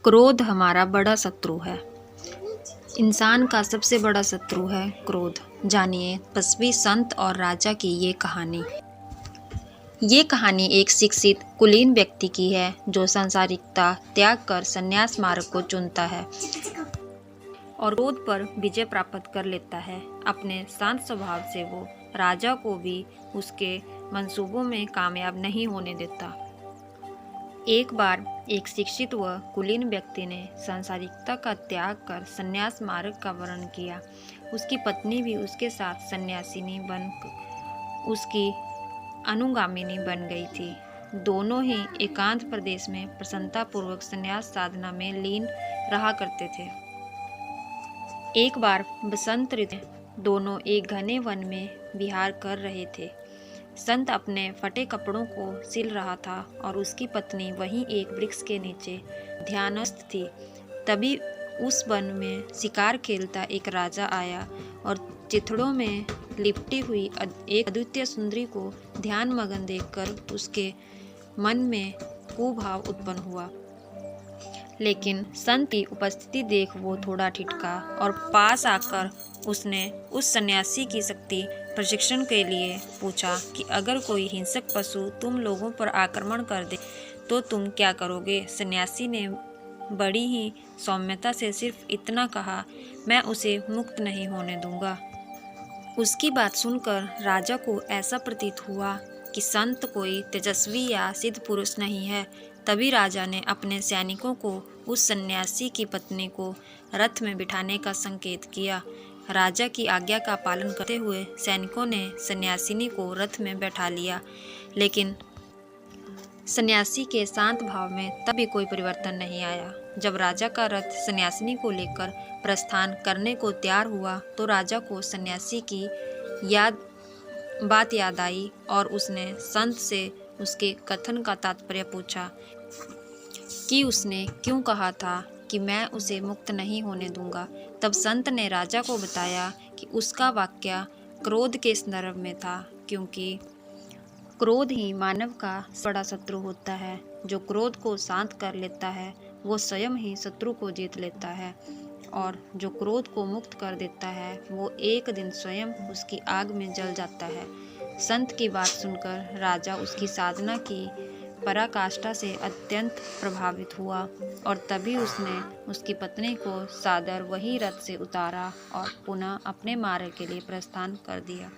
क्रोध हमारा बड़ा शत्रु है। इंसान का सबसे बड़ा शत्रु है क्रोध। जानिए तपस्वी संत और राजा की ये कहानी। ये कहानी एक शिक्षित कुलीन व्यक्ति की है जो सांसारिकता त्याग कर संन्यास मार्ग को चुनता है और क्रोध पर विजय प्राप्त कर लेता है। अपने शांत स्वभाव से वो राजा को भी उसके मंसूबों में कामयाब नहीं होने देता। एक बार एक शिक्षित व कुलीन व्यक्ति ने सांसारिकता का त्याग कर संन्यास मार्ग का वर्ण किया। उसकी पत्नी भी उसके साथ सन्यासिनी बन उसकी अनुगामिनी बन गई थी। दोनों ही एकांत प्रदेश में प्रसन्नतापूर्वक संन्यास साधना में लीन रहा करते थे। एक बार बसंत ऋतु में दोनों एक घने वन में विहार कर रहे थे। संत अपने फटे कपड़ों को सिल रहा था और उसकी पत्नी वहीं एक वृक्ष के नीचे ध्यानस्थ थी। तभी उस वन में शिकार खेलता एक राजा आया और चिथड़ों में लिपटी हुई एक अद्वितीय सुंदरी को ध्यान मगन देखकर उसके मन में कुभाव उत्पन्न हुआ। लेकिन संत की उपस्थिति देख वो थोड़ा ठिठका और पास आकर उसने उस सन्यासी की शक्ति प्रशिक्षण के लिए पूछा कि अगर कोई हिंसक पशु तुम लोगों पर आक्रमण कर दे तो तुम क्या करोगे। सन्यासी ने बड़ी ही सौम्यता से सिर्फ इतना कहा, मैं उसे मुक्त नहीं होने दूंगा। उसकी बात सुनकर राजा को ऐसा प्रतीत हुआ कि संत कोई तेजस्वी या सिद्ध पुरुष नहीं है। तभी राजा ने अपने सैनिकों को उस सन्यासी की पत्नी को रथ में बिठाने का संकेत किया। राजा की आज्ञा का पालन करते हुए सैनिकों ने सन्यासिनी को रथ में बैठा लिया। लेकिन सन्यासी के शांत भाव में तब भी कोई परिवर्तन नहीं आया। जब राजा का रथ सन्यासिनी को लेकर प्रस्थान करने को तैयार हुआ तो राजा को सन्यासी की बात याद आई और उसने संत से उसके कथन का तात्पर्य पूछा कि उसने क्यों कहा था कि मैं उसे मुक्त नहीं होने दूंगा। तब संत ने राजा को बताया कि उसका वाक्य क्रोध के संदर्भ में था, क्योंकि क्रोध ही मानव का बड़ा शत्रु होता है। जो क्रोध को शांत कर लेता है वो स्वयं ही शत्रु को जीत लेता है और जो क्रोध को मुक्त कर देता है वो एक दिन स्वयं उसकी आग में जल जाता है। संत की बात सुनकर राजा उसकी साधना की पराकाष्ठा से अत्यंत प्रभावित हुआ और तभी उसने उसकी पत्नी को सादर वही रथ से उतारा और पुनः अपने मार्ग के लिए प्रस्थान कर दिया।